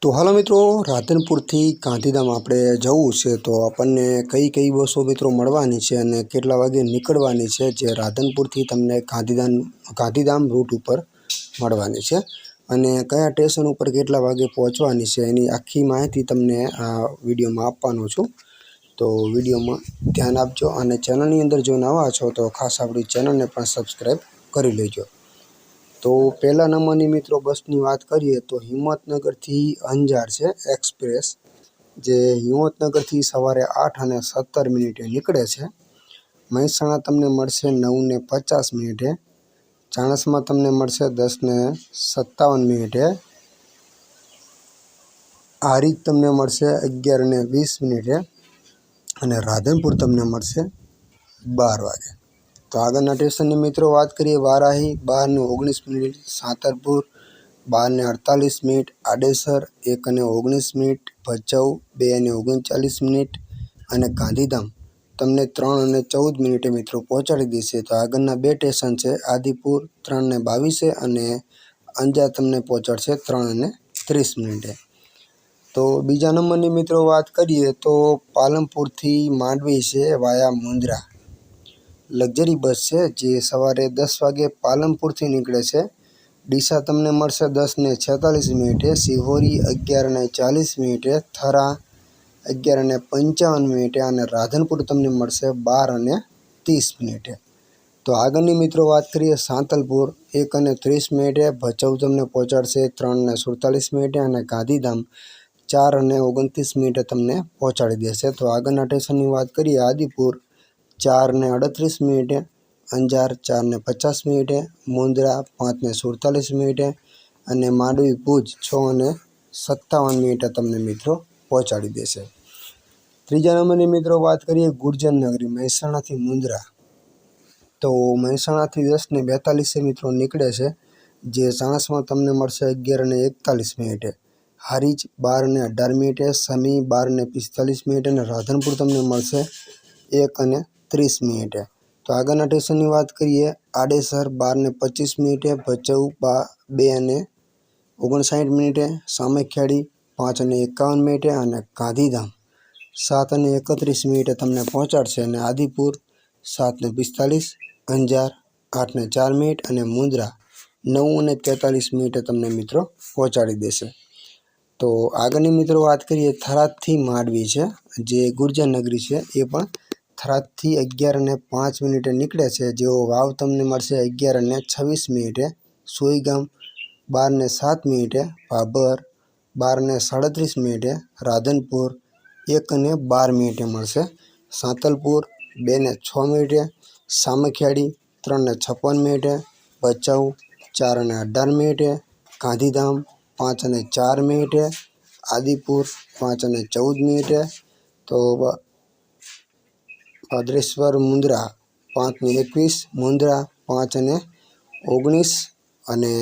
તો હાલો મિત્રો, રાધનપુરથી ગાંધીધામ આપણે જવું છે તો આપણને કઈ કઈ બસો મિત્રો મળવાની છે અને કેટલા વાગે નીકળવાની છે જે રાધનપુરથી તમને ગાંધીધામ રૂટ ઉપર મળવાની છે અને કયા સ્ટેશન ઉપર કેટલા વાગે પહોંચવાની છે એની આખી માહિતી તમને આ વિડીયોમાં આપવાનો છું। તો વિડીયોમાં ધ્યાન આપજો અને ચેનલની અંદર જો નવા છો તો ખાસ આપણી ચેનલને પણ સબસ્ક્રાઈબ કરી લેજો। तो पहला नंबरनी मित्रों बसनी बात करिए तो हिम्मतनगर थी अंजार है एक्सप्रेस जे हिम्मतनगर थी सवारे 8:17 निकळे छे। महेसाणा तमने मळशे 9:50 चाणस्मा तमने मळशे 10:57 हारीज तमने मळशे 11:20 अने राधनपुर तमने मळशे 12 वागे। तो आगळना स्टेशननी मित्रों बात करिए वाराही 12:19 सातरपुर 12:48 आडेसर 1:19 भचाऊ 2:39 अने गांधीधाम तमने 3:14 मित्रों पहोंचाड़ी देशे। तो आगळना बे स्टेशन है आदिपुर 3:22 अने अंजार तमने पहोंचाड़शे 3:30। तो बीजा नंबरनी मित्रों बात करिए तो पालनपुर थी मांडवी से वाया मुंद्रा लग्जरी बस है जे सवारे 10 वागे पालनपुर थी निकळे छे। डीसा तमने मळशे 10:46 सिहोरी 11:40 थरा 11:55 अने राधनपुर तमने मळशे 12:30। तो आगळनी मित्रों बात करिए सांतलपुर 1:30 भचाऊ तमने पहोंचाड़शे 3:47 अने गांधीधाम 4:29 तमने पहोंचाड़ी देशे। तो आगळना स्टेशननी बात करिए आदिपुर 4:38 अंजार 4:50 मुंद्रा 5:47 अने मांडवी भूज 6:57 तमने मित्रों पहोंचाड़ी देशे। त्रीजा नंबरनी मित्रों बात करिए गुर्जर नगरी महेसाणा थी मुंद्रा तो महेसाणा थी 10:42 मित्रों निकळे छे जे चाणस्मा तमने मळशे 11:41 हारीज 12:18 समी 12:45 अने राधनपुर तमने मळशे 1:30। तो आगळना स्टेशननी बात करिए आडेसर 12:25 भचाऊ 2:59 सामेख्याड़ी 5:51 अने गांधीधाम 7:31 तमने पहोंचाड़शे अने आदिपुर 7:45 अंजार 8:04 अने मुंद्रा 9:43 तमने मित्रों पहोंचाड़ी देशे। तो आगळनी मित्रों बात करिए थराद थी मांडवी है जे गुर्जर नगरी है ये पण थराद थी 11:05 निकळे छे जो वाव तमने मळशे 11:26 सोईगाम 12:07 भाबर 12:37 राधनपुर 1:12 मळशे सांतलपुर 2:06 सामखियाड़ी 3:56 भचाऊ 4:18 गांधीधाम 5:04 आदिपुर 5:14 तो भद्रेश्वर मुंद्रा 5:21 मुंद्रा 5:19 अने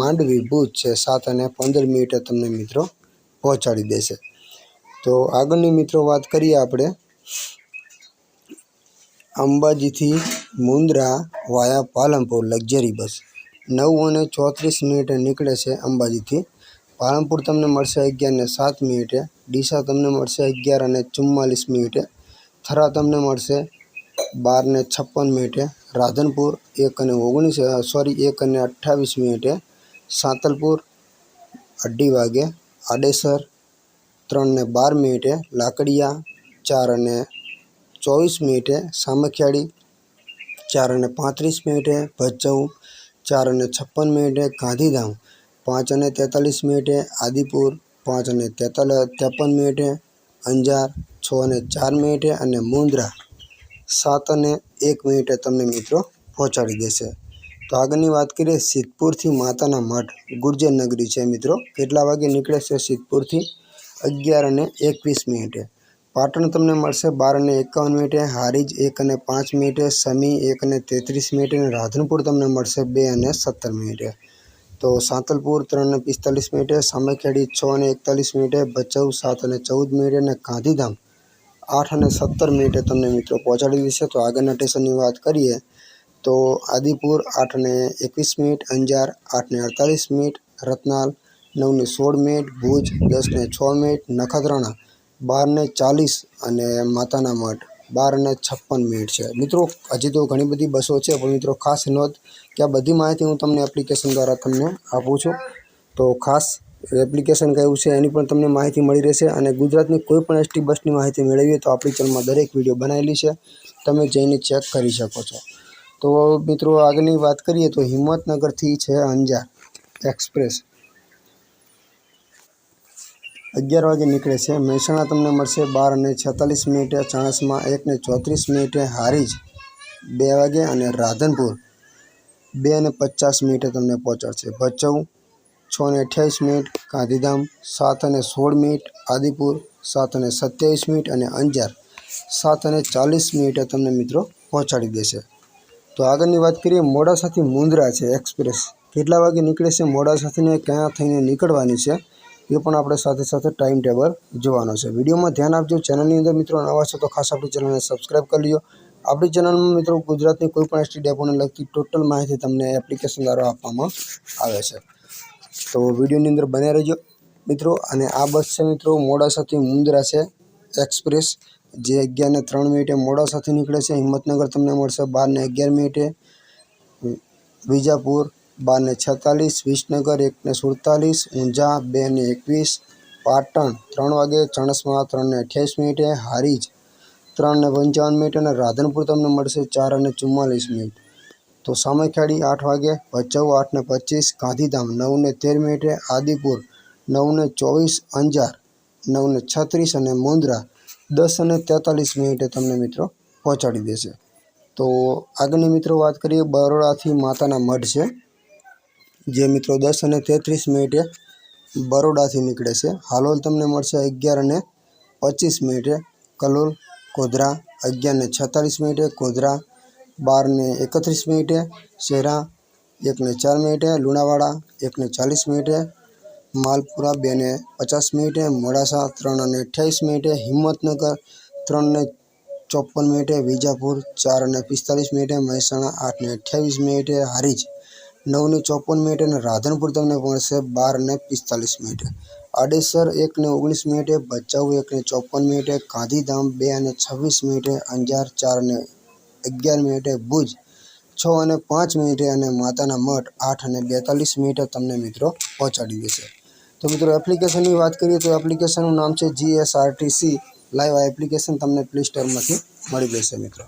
मांडवी भूज है 7:15 तमने मित्रों पहोंचाड़ी देशे। तो आगळनी मित्रों बात करिए आपणे अंबाजी थी Mundra via Palanpur luxury bus 9:34 निकळे छे अंबाजी थी पालनपुर तमने मळशे 11:07 डीसा तमने मळशे 11:44 थरा तमने मळशे 12:56 राधनपुर 1:28 सांतलपुर 2:30 वागे आडेसर 3:12 लाकड़िया 4:24 सामखियाड़ी 4:35 भचाऊ 4:56 गांधीधाम 5:43 आदिपुर 5:53 अंजार 6:04 अने मुंद्रा 7:01 तमने मित्रों पहोंचाड़ी देशे। तो आगळनी बात करिए सिद्धपुर थी माताना मठ गुर्जर नगरी है मित्रों केटला वागे निकळे छे सिद्धपुर थी 11:21 पाटण तमने मळशे 12:51 हारीज 1:05 समी 1:33 राधनपुर तमने मळशे 2:17 तो सांतलपुर 3:45 सामेख्याड़ी 6:41 भचाऊ 7:14 अने गांधीधाम 8:17 तमने मित्रों पहोंचाड़ी देशे। तो आगळना स्टेशननी बात करिए तो आदिपुर 8:21 अंजार 8:48 रत्नाल 9:16 ભુજ 10:06 નખત્રાણા 12:40 અને માતાના મઢ 12:56 છે। મિત્રો હજી તો ઘણી બધી બસો છે, પણ મિત્રો ખાસ નોંધ કે આ બધી માહિતી હું તમને એપ્લિકેશન દ્વારા તમને આપું છું। તો ખાસ એપ્લિકેશન કયું છે એની પણ તમને માહિતી મળી રહેશે। અને ગુજરાતની કોઈ પણ એસટી બસની માહિતી મેળવીએ તો આપણી ચેનલમાં દરેક વિડીયો બનાવેલી છે, તમે જઈને ચેક કરી શકો છો। તો મિત્રો આગળની વાત કરીએ તો હિંમતનગરથી છે અંજાર એક્સપ્રેસ 11 વાગે નીકળે છે। મહેસાણા તમને મળશે 12:46, ચાણસ્મા 1:34, હારીજ 2 વાગે અને રાધનપુર 2:50 તમને પહોંચાડશે। ભચાઉ 6:28, ગાંધીધામ 7:16, આદિપુર 7:27 અને અંજાર 7:40 તમને મિત્રો પહોંચાડી દેશે। તો આગળની વાત કરીએ મોડાસાથી મુંદ્રા છે એક્સપ્રેસ, કેટલા વાગે નીકળે છે, મોડાસાથી ક્યાં થઈને નીકળવાની છે એ પણ આપણે સાથે સાથે ટાઈમ ટેબલ જોવાનો છે। વિડીયોમાં ધ્યાન આપજો। ચેનલની અંદર મિત્રો નવા છો તો ખાસ આપણી ચેનલને સબસ્ક્રાઈબ કરી લો। આપણી ચેનલમાં મિત્રો ગુજરાતની કોઈ પણ એસટી ડેપોને લગતી ટોટલ માહિતી તમને એપ્લિકેશન દ્વારા આપવામાં આવે છે, તો વિડીયોની અંદર બન્યા રહેજો મિત્રો। અને આ બસ છે મિત્રો મોડાસાથી મુંદ્રા છે એક્સપ્રેસ, જે 11:03 મોડાસાથી નીકળે છે। હિંમતનગર તમને મળશે 12:11, વિજાપુર 12:46, વિસનગર 1:47, ઊંઝા 2:21, પાટણ 3 વાગે, ચાણસ્મા 3:28, હારીજ 3:55 અને રાધનપુર તમને મળશે 4:44। તો સામખિયાળી 8 વાગે, ભચાઉ 8:25, ગાંધીધામ 9:13, આદિપુર 9:24, અંજાર 9:36 અને મુંદ્રા 10:43 તમને મિત્રો પહોંચાડી દેશે। તો આગળની મિત્રો વાત કરીએ બરોડાથી માતાના મઢ છે, જે મિત્રો 10:33 બરોડાથી નીકળે છે। હાલોલ તમને મળશે 11:25, કલોલ ગોધરા 11:46, ગોધરા 12:31, શેરા 1:04, લુણાવાડા 1:40, માલપુરા 2:50, મોડાસા 3:28, હિંમતનગર 3:54, વિજાપુર 4:45, મહેસાણા 8:28, હારીજ 9:54 અને રાધનપુર તમને મળશે 12:45, આડેસર 1:19, ભચાઉ 1:54, ગાંધીધામ 2:26, અંજાર 4:11, ભુજ 6:05 અને માતાના મઢ 8:42 તમને મિત્રો પહોંચાડી દેશે। તો મિત્રો એપ્લિકેશનની વાત કરીએ તો એપ્લિકેશનનું નામ છે GSRTC લાઈવ। આ એપ્લિકેશન તમને પ્લે સ્ટોરમાંથી મળી રહેશે મિત્રો।